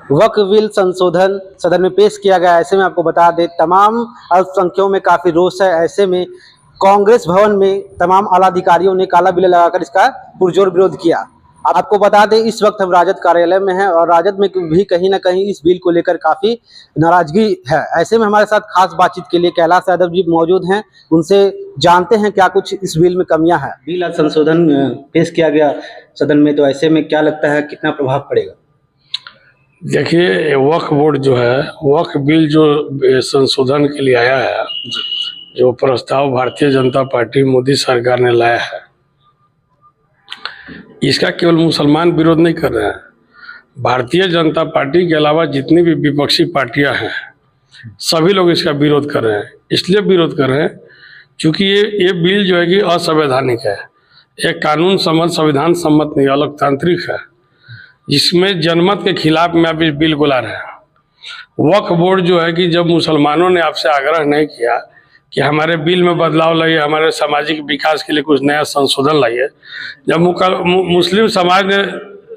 वक्फ bill संशोधन सदन में पेश किया गया। ऐसे में आपको बता दें तमाम अल्पसंख्यकों में काफ़ी रोष है। ऐसे में कांग्रेस भवन में तमाम आला अधिकारियों ने काला बिल लगाकर इसका पुरजोर विरोध किया। आपको बता दें इस वक्त हम राजद कार्यालय में हैं और राजद में भी कहीं ना कहीं इस बिल को लेकर काफ़ी नाराजगी है। ऐसे में हमारे साथ खास बातचीत के लिए कैलाश यादव जी मौजूद हैं, उनसे जानते हैं क्या कुछ इस बिल में कमियां हैं। बिल संशोधन पेश किया गया सदन में, तो ऐसे में क्या लगता है कितना प्रभाव पड़ेगा? देखिए, वक्फ बोर्ड जो है, वक्फ बिल जो संशोधन के लिए आया है, जो प्रस्ताव भारतीय जनता पार्टी मोदी सरकार ने लाया है, इसका केवल मुसलमान विरोध नहीं कर रहे हैं। भारतीय जनता पार्टी के अलावा जितनी भी विपक्षी पार्टियां हैं सभी लोग इसका विरोध कर रहे हैं। इसलिए विरोध कर रहे हैं क्योंकि ये बिल जो है कि असंवैधानिक है, एक कानून सम्मत, संविधान सम्मत नहीं, अलोकतांत्रिक है, जिसमें जनमत के खिलाफ में आप इस बिल को ला रहे हैं। वक्फ बोर्ड जो है कि जब मुसलमानों ने आपसे आग्रह नहीं किया कि हमारे बिल में बदलाव लाइए, हमारे सामाजिक विकास के लिए कुछ नया संशोधन लाइए, जब मुस्लिम समाज ने,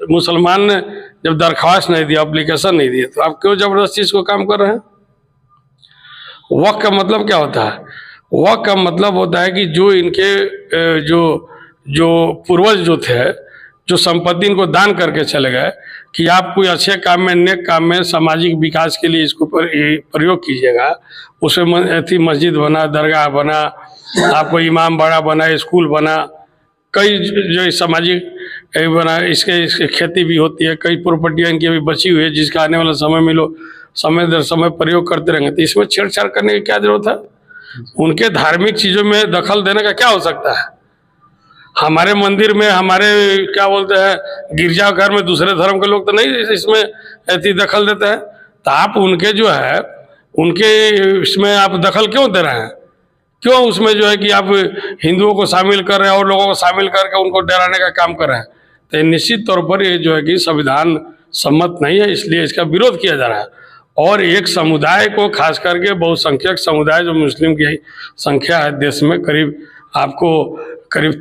मुसलमान ने जब दरख्वास्त नहीं दिया, एप्लीकेशन नहीं दिए, तो आप क्यों जबरदस्ती इसको काम कर रहे हैं? वक्फ का मतलब क्या होता है? वक्फ का मतलब होता है कि जो इनके जो पूर्वज जो थे, जो संपत्ति इनको दान करके चले गए कि आप कोई अच्छे काम में, नेक काम में, सामाजिक विकास के लिए इसको प्रयोग कीजिएगा, उसमें ऐसी मस्जिद बना, दरगाह बना, आपको इमाम बड़ा बना, स्कूल बना, कई जो सामाजिक बना, इसके खेती भी होती है, कई प्रॉपर्टियाँ इनकी अभी बची हुई है जिसका आने वाला समय में लोग समय दर समय प्रयोग करते रहेंगे। तो इसमें छेड़छाड़ करने की क्या जरूरत है? उनके धार्मिक चीज़ों में दखल देने का क्या हो सकता है? हमारे मंदिर में, हमारे क्या बोलते हैं, गिरजाघर में दूसरे धर्म के लोग तो नहीं इसमें ऐसी दखल देते हैं। तो आप उनके जो है, उनके इसमें आप दखल क्यों दे रहे हैं? क्यों उसमें जो है कि आप हिंदुओं को शामिल कर रहे हैं और लोगों को शामिल करके उनको डराने का काम कर रहे हैं? तो निश्चित तौर पर ये जो है कि संविधान सम्मत नहीं है, इसलिए इसका विरोध किया जा रहा है। और एक समुदाय को, खास करके बहुसंख्यक समुदाय जो मुस्लिम की संख्या है देश में, करीब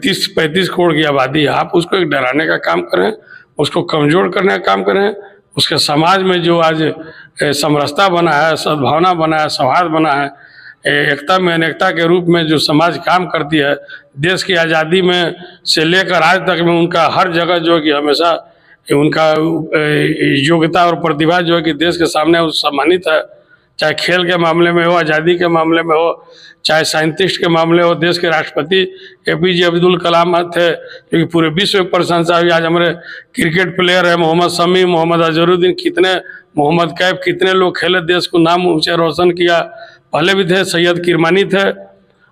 30-35 करोड़ की आबादी है, आप उसको एक डराने का काम करें, उसको कमज़ोर करने का काम करें। उसके समाज में जो आज समरसता बना है, सद्भावना बना है, सौहार्द बना है, एकता में अनेकता के रूप में जो समाज काम करती है, देश की आज़ादी में से लेकर आज तक में उनका हर जगह जो है कि हमेशा उनका योग्यता और प्रतिभा जो है कि देश के सामने सम्मानित है। चाहे खेल के मामले में हो, आज़ादी के मामले में हो, चाहे साइंटिस्ट के मामले हो। देश के राष्ट्रपति APJ अब्दुल कलाम थे, क्योंकि पूरे विश्व में प्रशंसा हुई। आज हमारे क्रिकेट प्लेयर है मोहम्मद शमी, मोहम्मद अजहरुद्दीन, कितने मोहम्मद कैफ, कितने लोग खेले, देश को नाम ऊंचा रोशन किया। पहले भी थे, सैयद किरमानी थे,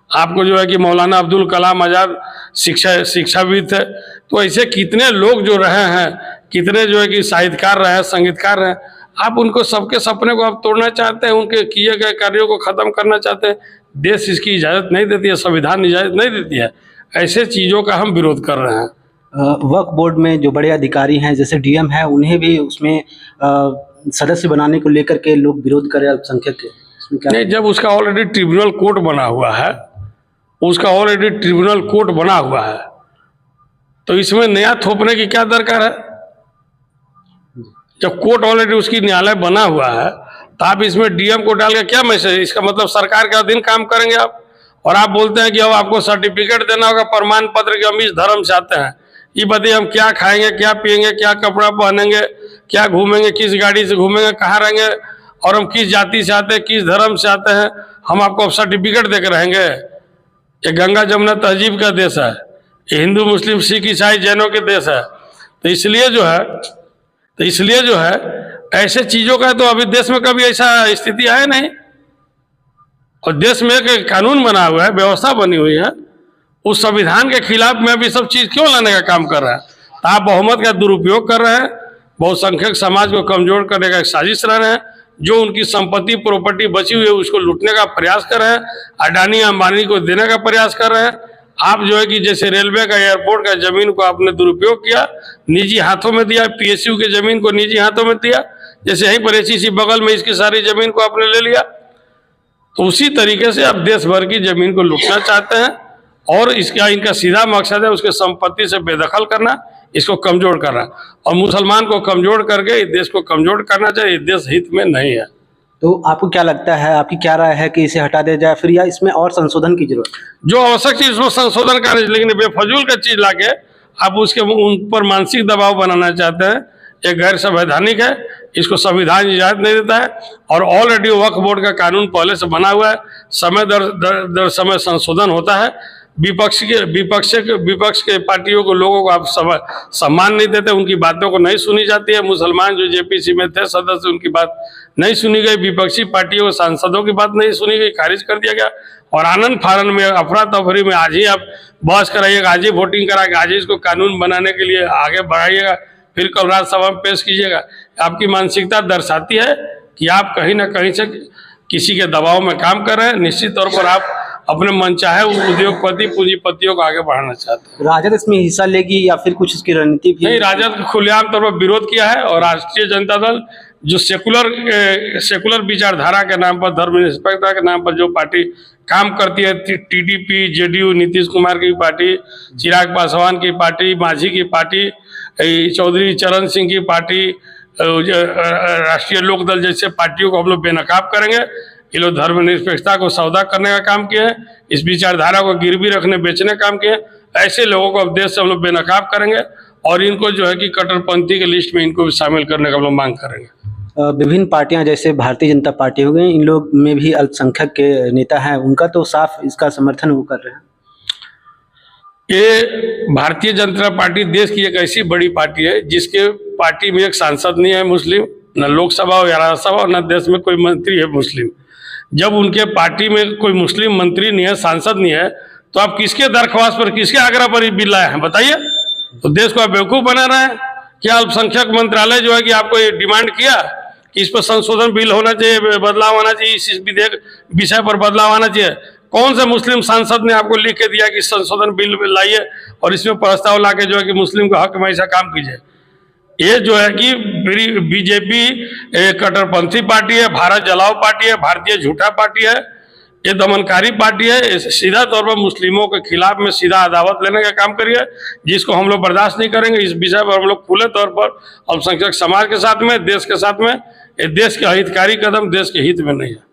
आपको जो है कि मौलाना अब्दुल कलाम आज़ाद शिक्षाविद थे। तो ऐसे कितने लोग जो रहे हैं, कितने जो है कि साहित्यकार रहे हैं, संगीतकार रहे हैं। आप उनको सबके सपने को आप तोड़ना चाहते हैं, उनके किए गए कार्यों को ख़त्म करना चाहते हैं। देश इसकी इजाज़त नहीं देती है, संविधान इजाज़त नहीं देती है। ऐसे चीज़ों का हम विरोध कर रहे हैं। वक्फ बोर्ड में जो बड़े अधिकारी हैं जैसे DM है, उन्हें भी उसमें सदस्य बनाने को लेकर के लोग विरोध कर रहे हैं अल्पसंख्यक के। इसमें क्या? नहीं, जब उसका ऑलरेडी ट्रिब्यूनल कोर्ट बना हुआ है, उसका ऑलरेडी ट्रिब्यूनल कोर्ट बना हुआ है, तो इसमें नया थोपने की क्या दरकार है? जब कोर्ट ऑलरेडी उसकी न्यायालय बना हुआ है, तो आप इसमें DM को डाल के क्या मैसेज? इसका मतलब सरकार के अधीन काम करेंगे आप। और आप बोलते हैं कि अब आपको सर्टिफिकेट देना होगा, प्रमाण पत्र कि हम इस धर्म से आते हैं। ये बताइए, हम क्या खाएंगे, क्या पिएंगे, क्या कपड़ा पहनेंगे, क्या घूमेंगे, किस गाड़ी से घूमेंगे, कहाँ रहेंगे, और हम किस जाति से आते हैं, किस धर्म से आते हैं, हम आपको अब सर्टिफिकेट दे के रहेंगे? ये गंगा जमुना तहजीब का देश है, ये हिंदू मुस्लिम सिख ईसाई जैनों के देश है। तो इसलिए जो है ऐसे चीज़ों का तो अभी देश में कभी ऐसा स्थिति है नहीं। और देश में एक कानून बना हुआ है, व्यवस्था बनी हुई है, उस संविधान के खिलाफ में अभी सब चीज़ क्यों लाने का काम कर रहे हैं? तो आप बहुमत का दुरुपयोग कर रहे हैं, बहुसंख्यक समाज को कमजोर करने का एक साजिश रह रहे हैं। जो उनकी संपत्ति प्रॉपर्टी बची हुई है उसको लूटने का प्रयास कर रहे हैं, अडानी अंबानी को देने का प्रयास कर रहे हैं। आप जो है कि जैसे रेलवे का, एयरपोर्ट का जमीन को आपने दुरुपयोग किया, निजी हाथों में दिया, PSU की जमीन को निजी हाथों में दिया, जैसे यहीं पर SEC बगल में इसकी सारी जमीन को आपने ले लिया। तो उसी तरीके से आप देश भर की जमीन को लूटना चाहते हैं और इसका इनका सीधा मकसद है उसके संपत्ति से बेदखल करना, इसको कमजोर करना, और मुसलमान को कमजोर करके इस देश को कमजोर करना चाहिए। इस देश हित में नहीं है। तो आपको क्या लगता है, आपकी क्या राय है कि इसे हटा दिया जाए फिर, या इसमें और संशोधन की जरूरत है? जो आवश्यक चीज उसमें संशोधन करना, लेकिन बेफजूल का चीज लाके आप उसके उन पर मानसिक दबाव बनाना चाहते हैं, ये गैर संवैधानिक है, इसको संविधान इजाजत नहीं देता है। और ऑलरेडी वक्फ बोर्ड का कानून पहले से बना हुआ है, समय दर समय संशोधन होता है। विपक्ष के पार्टियों को, लोगों को आप सम्मान नहीं देते, उनकी बातों को नहीं सुनी जाती है। मुसलमान जो जेपीसी में थे सदस्य, उनकी बात नहीं सुनी गई, विपक्षी पार्टियों के सांसदों की बात नहीं सुनी गई, खारिज कर दिया गया। और आनंद फानन में, अफरा तफरी में आज ही आप बहस कराइएगा, आज ही वोटिंग कराएगा, आज ही इसको कानून बनाने के लिए आगे बढ़ाइएगा, फिर कल राज्यसभा में पेश कीजिएगा। आपकी मानसिकता दर्शाती है कि आप कहीं ना कहीं से किसी के दबाव में काम कर रहे हैं। निश्चित तौर पर आप अपने मनचाहे उद्योगपति पूंजीपतियों को आगे बढ़ाना चाहते हैं। राजद इसमें हिस्सा लेगी या फिर कुछ इसकी रणनीति भी? नहीं, राजद खुलेआम तौर पर विरोध किया है, और राष्ट्रीय जनता दल जो सेकुलर विचारधारा के नाम पर, धर्मनिरपेक्षता के नाम पर जो पार्टी काम करती है, टीडीपी, जेडीयू, नीतीश कुमार की पार्टी, चिराग पासवान की पार्टी, मांझी की पार्टी, चौधरी चरण सिंह की पार्टी, राष्ट्रीय लोकदल जैसे पार्टियों को हम लोग बेनकाब करेंगे। ये लोग धर्मनिरपेक्षता को सौदा करने का काम किए हैं, इस विचारधारा को गिरवी रखने बेचने का काम किए हैं। ऐसे लोगों को अब देश से हम लोग बेनकाब करेंगे, और इनको जो है कि कट्टरपंथी के लिस्ट में इनको भी शामिल करने का हम लोग मांग करेंगे। विभिन्न पार्टियां जैसे भारतीय जनता पार्टी हो गई, इन लोग में भी अल्पसंख्यक के नेता हैं, उनका तो साफ इसका समर्थन वो कर रहे हैं। ये भारतीय जनता पार्टी देश की एक ऐसी बड़ी पार्टी है जिसके पार्टी में एक सांसद नहीं है मुस्लिम, न लोकसभा या राज्यसभा, न देश में कोई मंत्री है मुस्लिम। जब उनके पार्टी में कोई मुस्लिम मंत्री नहीं है, सांसद नहीं है, तो आप किसके दरख्वास्त पर, किसके आग्रह पर ये बिल लाए हैं बताइए? तो देश को आप बेवकूफ़ बना रहे हैं। क्या अल्पसंख्यक मंत्रालय जो है कि आपको ये डिमांड किया कि इस पर संशोधन बिल होना चाहिए, बदलाव आना चाहिए, इस विधेयक विषय पर बदलाव आना चाहिए? कौन से मुस्लिम सांसद ने आपको लिख के दिया कि संशोधन बिल लाइए और इसमें प्रस्ताव लाके जो है कि मुस्लिम के हक में ऐसा काम कीजिए? ये जो है कि बीजेपी कट्टरपंथी पार्टी है, भारत जलाओ पार्टी है, भारतीय झूठा पार्टी है, ये दमनकारी पार्टी है। सीधा तौर पर मुस्लिमों के खिलाफ में सीधा अदावत लेने का काम करिए, जिसको हम लोग बर्दाश्त नहीं करेंगे। इस विषय पर हम लोग खुले तौर पर अल्पसंख्यक समाज के साथ में, देश के साथ में, ये देश के हितकारी कदम देश के हित में नहीं है।